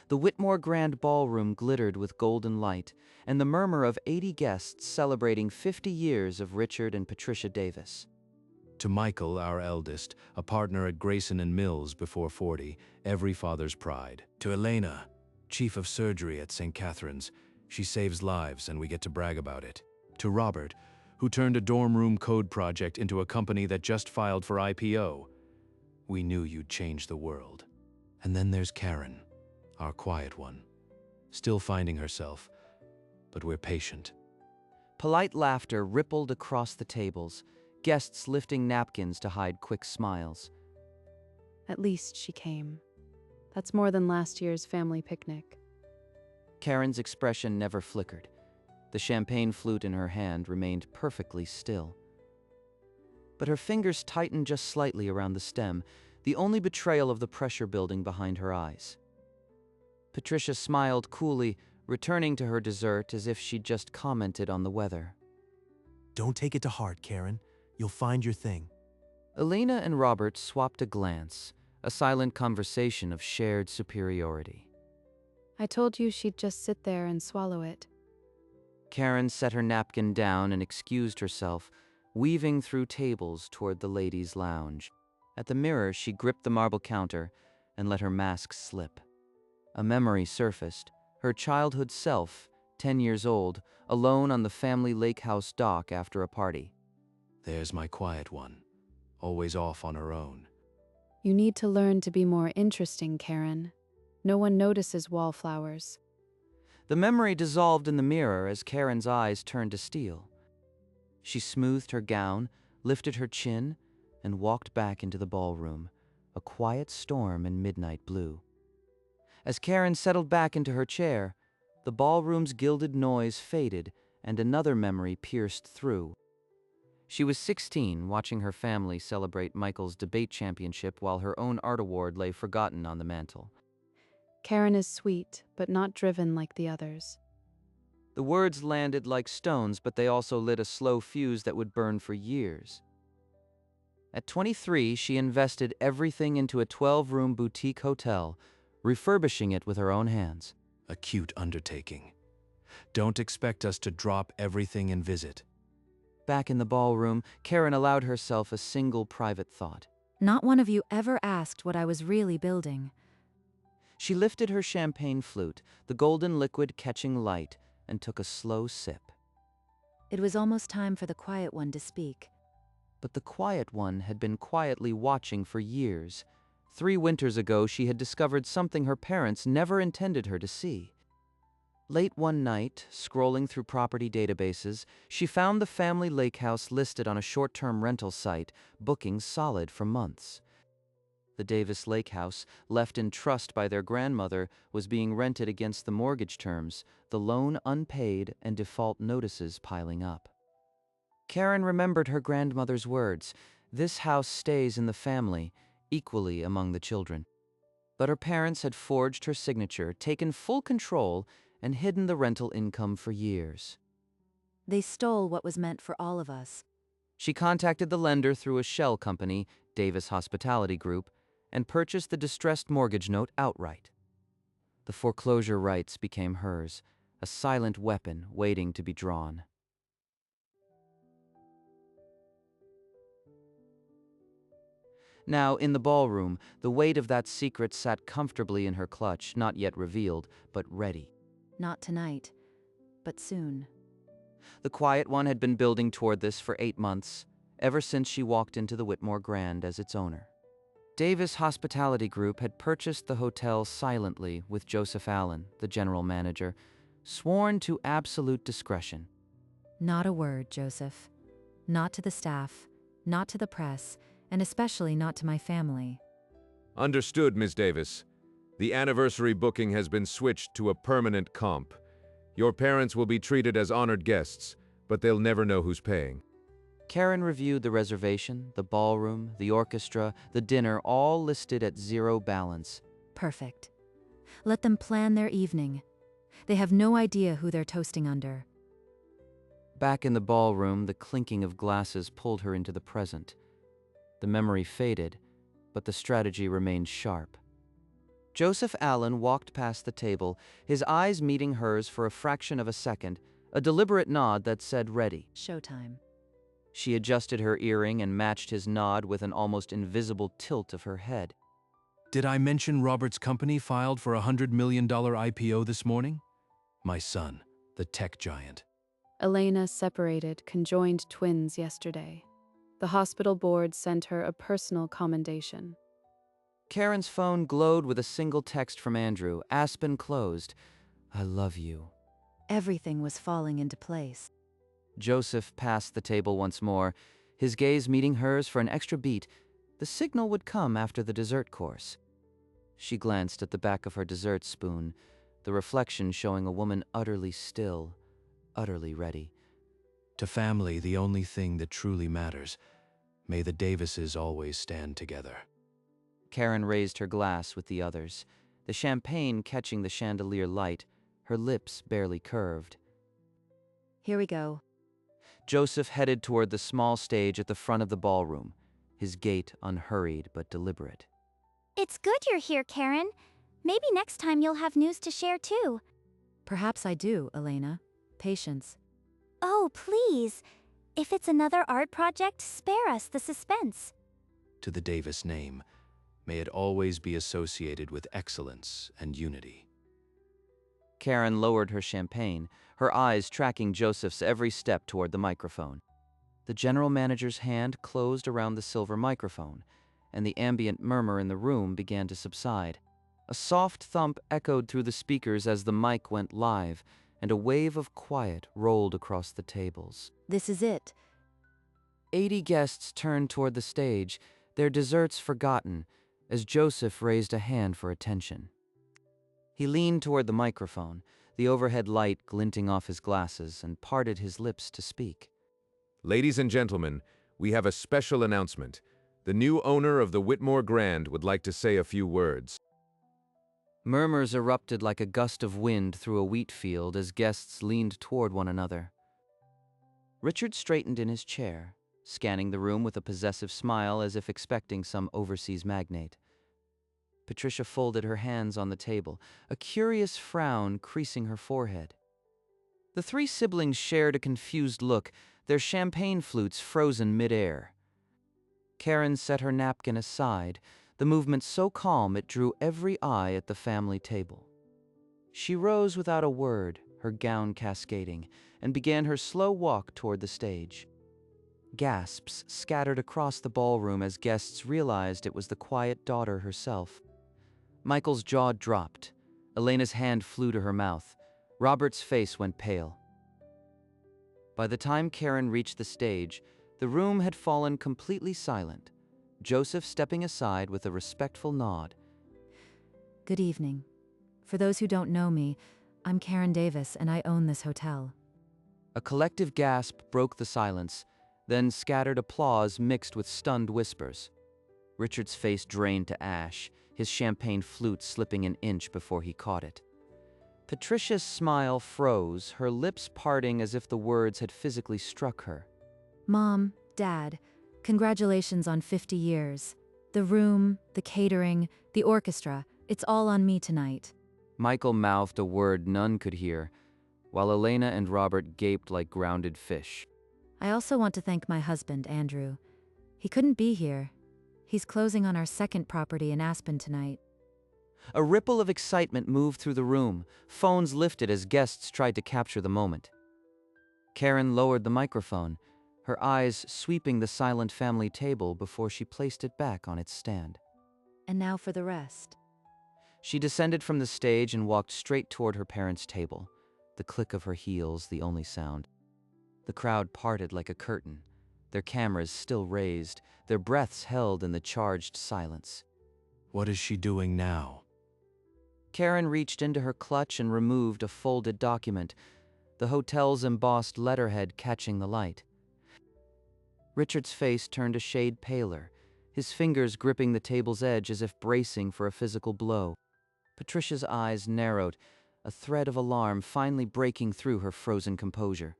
The Whitmore Grand Ballroom glittered with golden light, and the murmur of 80 guests celebrating 50 years of Richard and Patricia Davis. To Michael, our eldest, a partner at Grayson and Mills before 40, every father's pride. To Elena, chief of surgery at St. Catherine's, she saves lives and we get to brag about it. To Robert, who turned a dorm room code project into a company that just filed for IPO. We knew you'd change the world. And then there's Karen, our quiet one. Still finding herself, but we're patient. Polite laughter rippled across the tables, guests lifting napkins to hide quick smiles. At least she came. That's more than last year's family picnic. Karen's expression never flickered. The champagne flute in her hand remained perfectly still. But her fingers tightened just slightly around the stem, the only betrayal of the pressure building behind her eyes. Patricia smiled coolly, returning to her dessert as if she'd just commented on the weather. Don't take it to heart, Karen. You'll find your thing. Elena and Robert swapped a glance, a silent conversation of shared superiority. I told you she'd just sit there and swallow it. Karen set her napkin down and excused herself, weaving through tables toward the ladies' lounge. At the mirror, she gripped the marble counter and let her mask slip. A memory surfaced, her childhood self, 10 years old, alone on the family lake house dock after a party. There's my quiet one, always off on her own. You need to learn to be more interesting, Karen. No one notices wallflowers. The memory dissolved in the mirror as Karen's eyes turned to steel. She smoothed her gown, lifted her chin, and walked back into the ballroom, a quiet storm in midnight blue. As Karen settled back into her chair, the ballroom's gilded noise faded and another memory pierced through. She was 16, watching her family celebrate Michael's debate championship while her own art award lay forgotten on the mantel. Karen is sweet, but not driven like the others. The words landed like stones, but they also lit a slow fuse that would burn for years. At 23, she invested everything into a 12-room boutique hotel, refurbishing it with her own hands. A cute undertaking. Don't expect us to drop everything and visit. Back in the ballroom, Karen allowed herself a single private thought. Not one of you ever asked what I was really building. She lifted her champagne flute, the golden liquid catching light, and took a slow sip. It was almost time for the quiet one to speak. But the quiet one had been quietly watching for years. 3 winters ago, she had discovered something her parents never intended her to see. Late one night, scrolling through property databases, she found the family lake house listed on a short-term rental site, bookings solid for months. The Davis Lake House, left in trust by their grandmother, was being rented against the mortgage terms, the loan unpaid and default notices piling up. Karen remembered her grandmother's words, "This house stays in the family, equally among the children." But her parents had forged her signature, taken full control, and hidden the rental income for years. They stole what was meant for all of us. She contacted the lender through a shell company, Davis Hospitality Group, and purchased the distressed mortgage note outright. The foreclosure rights became hers, a silent weapon waiting to be drawn. Now, in the ballroom, the weight of that secret sat comfortably in her clutch, not yet revealed, but ready. Not tonight, but soon. The quiet one had been building toward this for 8 months, ever since she walked into the Whitmore Grand as its owner. Davis Hospitality Group had purchased the hotel silently with Joseph Allen, the general manager, sworn to absolute discretion. Not a word, Joseph. Not to the staff, not to the press, and especially not to my family. Understood, Ms. Davis. The anniversary booking has been switched to a permanent comp. Your parents will be treated as honored guests, but they'll never know who's paying. Karen reviewed the reservation, the ballroom, the orchestra, the dinner, all listed at 0 balance. Perfect. Let them plan their evening. They have no idea who they're toasting under. Back in the ballroom, the clinking of glasses pulled her into the present. The memory faded, but the strategy remained sharp. Joseph Allen walked past the table, his eyes meeting hers for a fraction of a second, a deliberate nod that said ready. Showtime. She adjusted her earring and matched his nod with an almost invisible tilt of her head. Did I mention Robert's company filed for a $100 million IPO this morning? My son, the tech giant. Elena separated conjoined twins yesterday. The hospital board sent her a personal commendation. Karen's phone glowed with a single text from Andrew, Aspen closed. I love you. Everything was falling into place. Joseph passed the table once more, his gaze meeting hers for an extra beat. The signal would come after the dessert course. She glanced at the back of her dessert spoon, the reflection showing a woman utterly still, utterly ready. To family, the only thing that truly matters. May the Davises always stand together. Karen raised her glass with the others, the champagne catching the chandelier light, her lips barely curved. Here we go. Joseph headed toward the small stage at the front of the ballroom, his gait unhurried but deliberate. It's good you're here, Karen. Maybe next time you'll have news to share too. Perhaps I do, Elena. Patience. Oh, please. If it's another art project, spare us the suspense. To the Davis name, may it always be associated with excellence and unity. Karen lowered her champagne, her eyes tracking Joseph's every step toward the microphone. The general manager's hand closed around the silver microphone, and the ambient murmur in the room began to subside. A soft thump echoed through the speakers as the mic went live, and a wave of quiet rolled across the tables. This is it. 80 guests turned toward the stage, their desserts forgotten, as Joseph raised a hand for attention. He leaned toward the microphone, the overhead light glinting off his glasses, and parted his lips to speak. Ladies and gentlemen, we have a special announcement. The new owner of the Whitmore Grand would like to say a few words. Murmurs erupted like a gust of wind through a wheat field as guests leaned toward one another. Richard straightened in his chair, scanning the room with a possessive smile as if expecting some overseas magnate. Patricia folded her hands on the table, a curious frown creasing her forehead. The three siblings shared a confused look, their champagne flutes frozen mid-air. Karen set her napkin aside, the movement so calm it drew every eye at the family table. She rose without a word, her gown cascading, and began her slow walk toward the stage. Gasps scattered across the ballroom as guests realized it was the quiet daughter herself. Michael's jaw dropped. Elena's hand flew to her mouth. Robert's face went pale. By the time Karen reached the stage, the room had fallen completely silent, Joseph stepping aside with a respectful nod. Good evening. For those who don't know me, I'm Karen Davis and I own this hotel. A collective gasp broke the silence, then scattered applause mixed with stunned whispers. Richard's face drained to ash, his champagne flute slipping an inch before he caught it. Patricia's smile froze, her lips parting as if the words had physically struck her. Mom, Dad, congratulations on 50 years. The room, the catering, the orchestra, it's all on me tonight. Michael mouthed a word none could hear, while Elena and Robert gaped like grounded fish. I also want to thank my husband, Andrew. He couldn't be here. He's closing on our second property in Aspen tonight. A ripple of excitement moved through the room, phones lifted as guests tried to capture the moment. Karen lowered the microphone, her eyes sweeping the silent family table before she placed it back on its stand. And now for the rest. She descended from the stage and walked straight toward her parents' table, the click of her heels the only sound. The crowd parted like a curtain, their cameras still raised, their breaths held in the charged silence. What is she doing now? Karen reached into her clutch and removed a folded document, the hotel's embossed letterhead catching the light. Richard's face turned a shade paler, his fingers gripping the table's edge as if bracing for a physical blow. Patricia's eyes narrowed, a thread of alarm finally breaking through her frozen composure.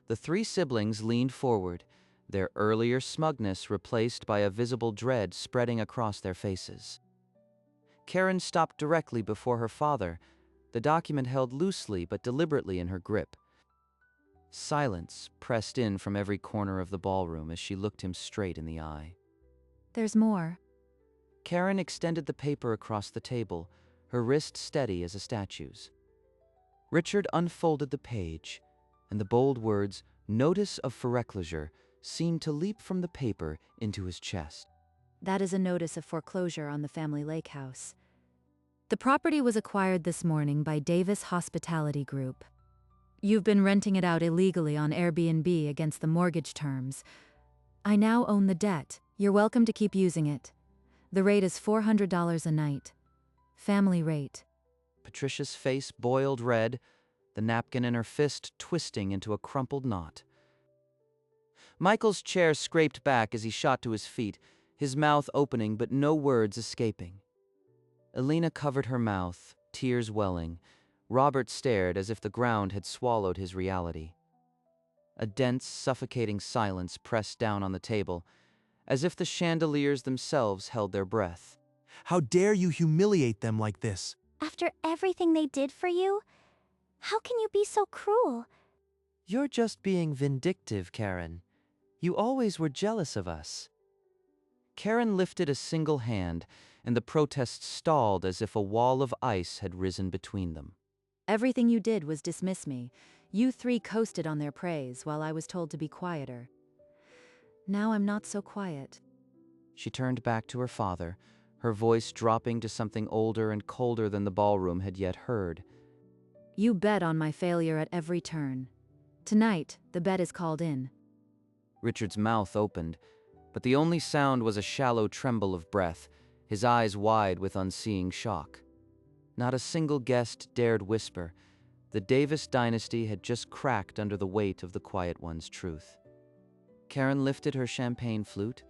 The three siblings leaned forward, their earlier smugness replaced by a visible dread spreading across their faces. Karen stopped directly before her father, the document held loosely but deliberately in her grip. Silence pressed in from every corner of the ballroom as she looked him straight in the eye. There's more. Karen extended the paper across the table, her wrist steady as a statue's. Richard unfolded the page, and the bold words, "Notice of foreclosure," seemed to leap from the paper into his chest. That is a notice of foreclosure on the family lake house. The property was acquired this morning by Davis Hospitality Group. You've been renting it out illegally on Airbnb against the mortgage terms. I now own the debt. You're welcome to keep using it. The rate is $400 a night. Family rate. Patricia's face boiled red, the napkin in her fist twisting into a crumpled knot. Michael's chair scraped back as he shot to his feet, his mouth opening but no words escaping. Elena covered her mouth, tears welling. Robert stared as if the ground had swallowed his reality. A dense, suffocating silence pressed down on the table, as if the chandeliers themselves held their breath. How dare you humiliate them like this? After everything they did for you? How can you be so cruel? You're just being vindictive, Karen. You always were jealous of us. Karen lifted a single hand, and the protest stalled as if a wall of ice had risen between them. Everything you did was dismiss me. You three coasted on their praise while I was told to be quieter. Now I'm not so quiet. She turned back to her father, her voice dropping to something older and colder than the ballroom had yet heard. You bet on my failure at every turn. Tonight, the bet is called in. Richard's mouth opened, but the only sound was a shallow tremble of breath, his eyes wide with unseeing shock. Not a single guest dared whisper. The Davis dynasty had just cracked under the weight of the Quiet One's truth. Karen lifted her champagne flute,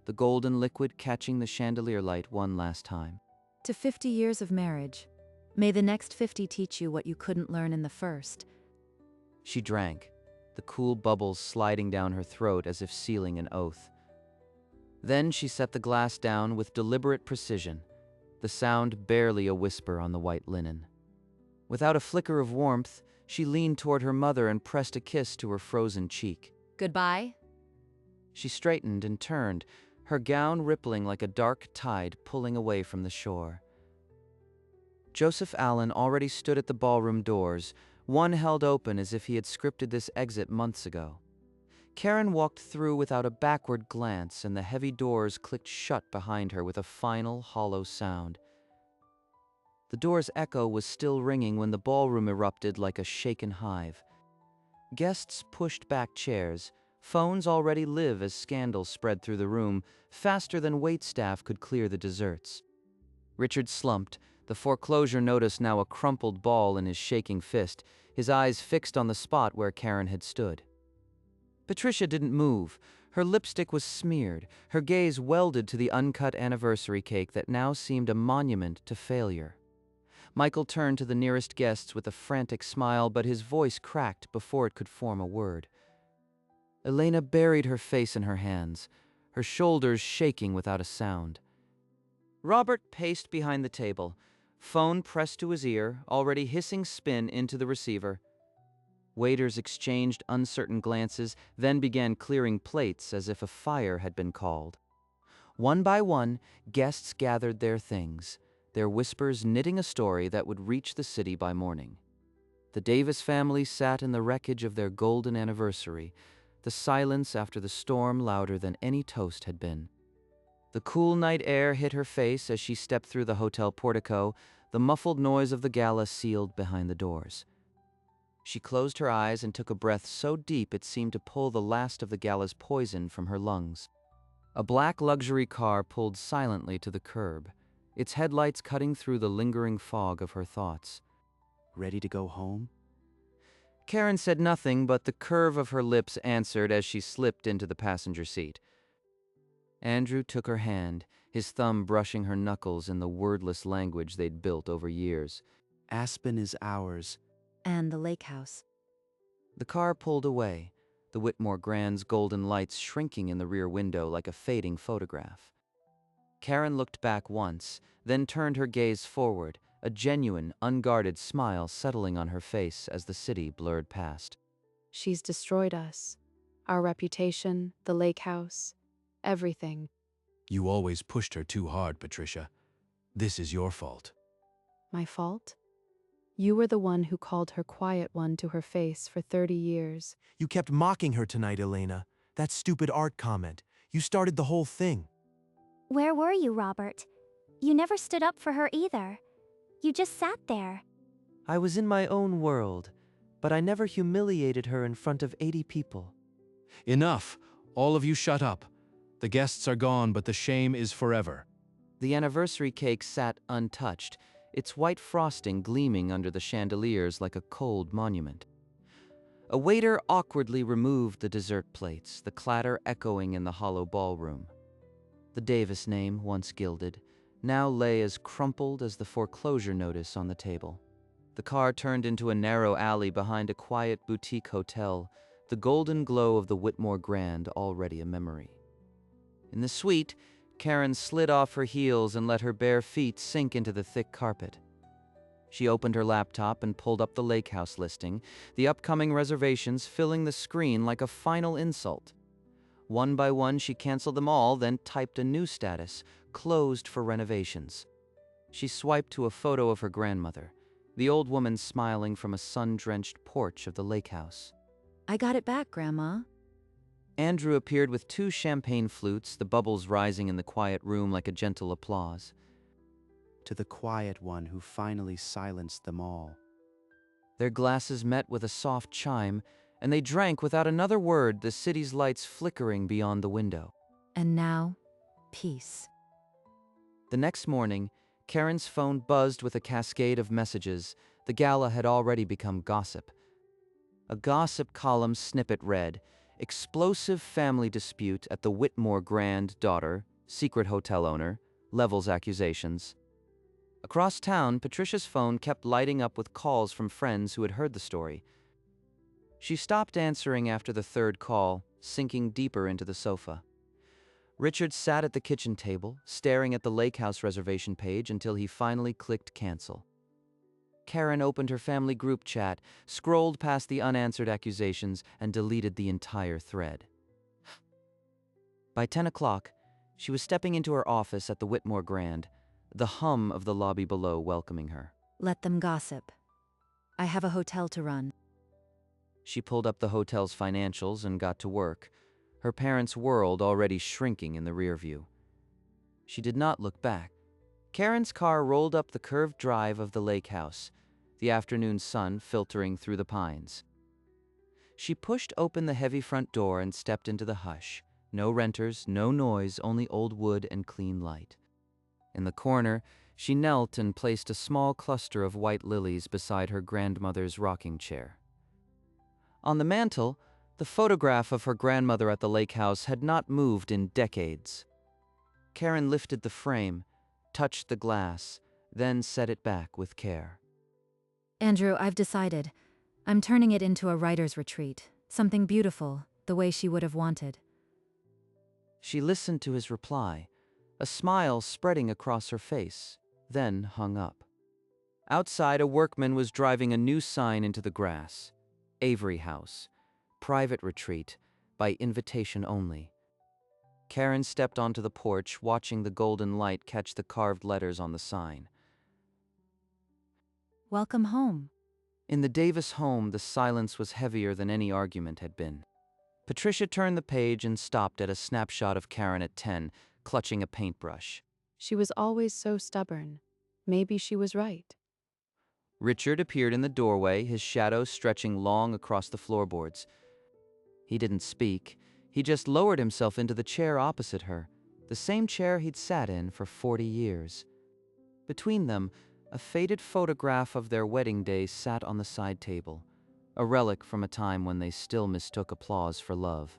the golden liquid catching the chandelier light one last time. To 50 years of marriage. May the next 50 teach you what you couldn't learn in the first. She drank, the cool bubbles sliding down her throat as if sealing an oath. Then she set the glass down with deliberate precision, the sound barely a whisper on the white linen. Without a flicker of warmth, she leaned toward her mother and pressed a kiss to her frozen cheek. Goodbye. She straightened and turned, her gown rippling like a dark tide pulling away from the shore. Joseph Allen already stood at the ballroom doors, one held open as if he had scripted this exit months ago. Karen walked through without a backward glance, and the heavy doors clicked shut behind her with a final, hollow sound. The door's echo was still ringing when the ballroom erupted like a shaken hive. Guests pushed back chairs. Phones already live as scandals spread through the room, faster than waitstaff could clear the desserts. Richard slumped, the foreclosure notice now a crumpled ball in his shaking fist, his eyes fixed on the spot where Karen had stood. Patricia didn't move. Her lipstick was smeared, her gaze welded to the uncut anniversary cake that now seemed a monument to failure. Michael turned to the nearest guests with a frantic smile, but his voice cracked before it could form a word. Elena buried her face in her hands, her shoulders shaking without a sound. Robert paced behind the table, phone pressed to his ear, already hissing spin into the receiver. Waiters exchanged uncertain glances, then began clearing plates as if a fire had been called. One by one, guests gathered their things, their whispers knitting a story that would reach the city by morning. The Davis family sat in the wreckage of their golden anniversary, the silence after the storm louder than any toast had been. The cool night air hit her face as she stepped through the hotel portico, the muffled noise of the gala sealed behind the doors. She closed her eyes and took a breath so deep it seemed to pull the last of the gala's poison from her lungs. A black luxury car pulled silently to the curb, its headlights cutting through the lingering fog of her thoughts. Ready to go home? Karen said nothing, but the curve of her lips answered as she slipped into the passenger seat. Andrew took her hand, his thumb brushing her knuckles in the wordless language they'd built over years. Aspen is ours. And the lake house. The car pulled away, the Whitmore Grand's golden lights shrinking in the rear window like a fading photograph. Karen looked back once, then turned her gaze forward, a genuine, unguarded smile settling on her face as the city blurred past. She's destroyed us. Our reputation, the lake house, everything. You always pushed her too hard, Patricia. This is your fault. My fault? You were the one who called her quiet one to her face for 30 years. You kept mocking her tonight, Elena. That stupid art comment. You started the whole thing. Where were you, Robert? You never stood up for her either. You just sat there. I was in my own world, but I never humiliated her in front of 80 people. Enough! All of you shut up. The guests are gone, but the shame is forever. The anniversary cake sat untouched, its white frosting gleaming under the chandeliers like a cold monument. A waiter awkwardly removed the dessert plates, the clatter echoing in the hollow ballroom. The Davis name, once gilded, now lay as crumpled as the foreclosure notice on the table. The car turned into a narrow alley behind a quiet boutique hotel, the golden glow of the Whitmore Grand already a memory. In the suite, Karen slid off her heels and let her bare feet sink into the thick carpet. She opened her laptop and pulled up the lake house listing, the upcoming reservations filling the screen like a final insult. One by one, she canceled them all, then typed a new status, closed for renovations. She swiped to a photo of her grandmother, the old woman smiling from a sun-drenched porch of the lake house. I got it back, Grandma. Andrew appeared with 2 champagne flutes, the bubbles rising in the quiet room like a gentle applause. To the quiet one who finally silenced them all. Their glasses met with a soft chime, and they drank without another word, the city's lights flickering beyond the window. And now, peace. The next morning, Karen's phone buzzed with a cascade of messages. The gala had already become gossip. A gossip column snippet read, "Explosive family dispute at the Whitmore Grand, daughter, secret hotel owner, levels accusations." Across town, Patricia's phone kept lighting up with calls from friends who had heard the story. She stopped answering after the 3rd call, sinking deeper into the sofa. Richard sat at the kitchen table, staring at the lake house reservation page until he finally clicked cancel. Karen opened her family group chat, scrolled past the unanswered accusations, and deleted the entire thread. By 10 o'clock, she was stepping into her office at the Whitmore Grand, the hum of the lobby below welcoming her. Let them gossip. I have a hotel to run. She pulled up the hotel's financials and got to work, her parents' world already shrinking in the rear view. She did not look back. Karen's car rolled up the curved drive of the lake house, the afternoon sun filtering through the pines. She pushed open the heavy front door and stepped into the hush. No renters, no noise, only old wood and clean light. In the corner, she knelt and placed a small cluster of white lilies beside her grandmother's rocking chair. On the mantel, the photograph of her grandmother at the lake house had not moved in decades. Karen lifted the frame, touched the glass, then set it back with care. Andrew, I've decided. I'm turning it into a writer's retreat. Something beautiful, the way she would have wanted. She listened to his reply, a smile spreading across her face, then hung up. Outside, a workman was driving a new sign into the grass. Avery House, private retreat, by invitation only. Karen stepped onto the porch, watching the golden light catch the carved letters on the sign. Welcome home. In the Davis home, the silence was heavier than any argument had been. Patricia turned the page and stopped at a snapshot of Karen at 10, clutching a paintbrush. She was always so stubborn. Maybe she was right. Richard appeared in the doorway, his shadow stretching long across the floorboards. He didn't speak. He just lowered himself into the chair opposite her, the same chair he'd sat in for 40 years. Between them, a faded photograph of their wedding day sat on the side table, a relic from a time when they still mistook applause for love.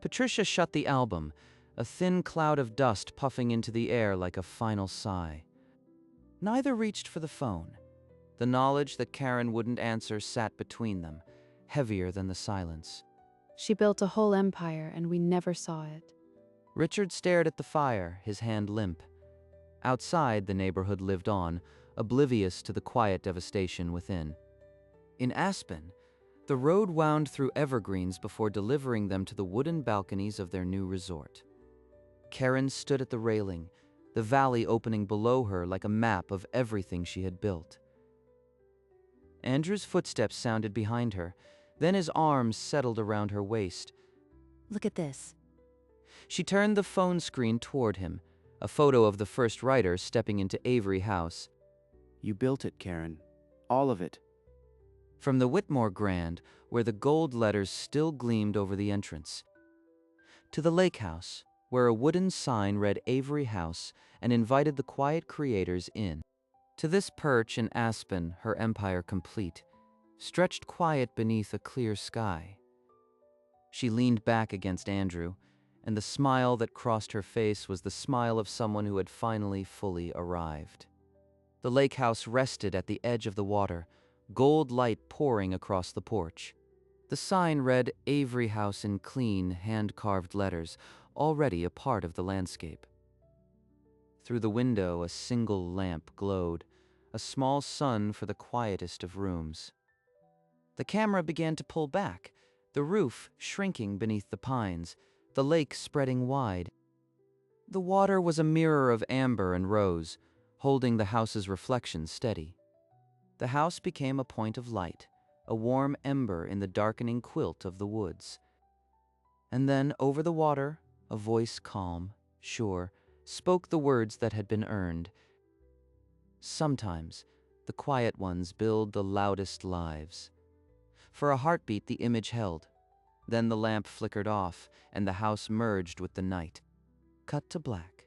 Patricia shut the album, a thin cloud of dust puffing into the air like a final sigh. Neither reached for the phone. The knowledge that Karen wouldn't answer sat between them, heavier than the silence. She built a whole empire and we never saw it. Richard stared at the fire, his hand limp. Outside, the neighborhood lived on, oblivious to the quiet devastation within. In Aspen, the road wound through evergreens before delivering them to the wooden balconies of their new resort. Karen stood at the railing, the valley opening below her like a map of everything she had built. Andrew's footsteps sounded behind her, then his arms settled around her waist. Look at this. She turned the phone screen toward him, a photo of the first writer stepping into Avery House. You built it, Karen. All of it. From the Whitmore Grand, where the gold letters still gleamed over the entrance, to the lake house, where a wooden sign read Avery House and invited the quiet creators in. To this perch in Aspen, her empire complete, stretched quiet beneath a clear sky. She leaned back against Andrew, and the smile that crossed her face was the smile of someone who had finally fully arrived. The lake house rested at the edge of the water, gold light pouring across the porch. The sign read Avery House in clean, hand-carved letters, already a part of the landscape. Through the window, a single lamp glowed, a small sun for the quietest of rooms. The camera began to pull back, the roof shrinking beneath the pines, the lake spreading wide. The water was a mirror of amber and rose, holding the house's reflection steady. The house became a point of light, a warm ember in the darkening quilt of the woods. And then, over the water, a voice calm, sure, spoke the words that had been earned. Sometimes, the quiet ones build the loudest lives. For a heartbeat, the image held. Then the lamp flickered off, and the house merged with the night. Cut to black.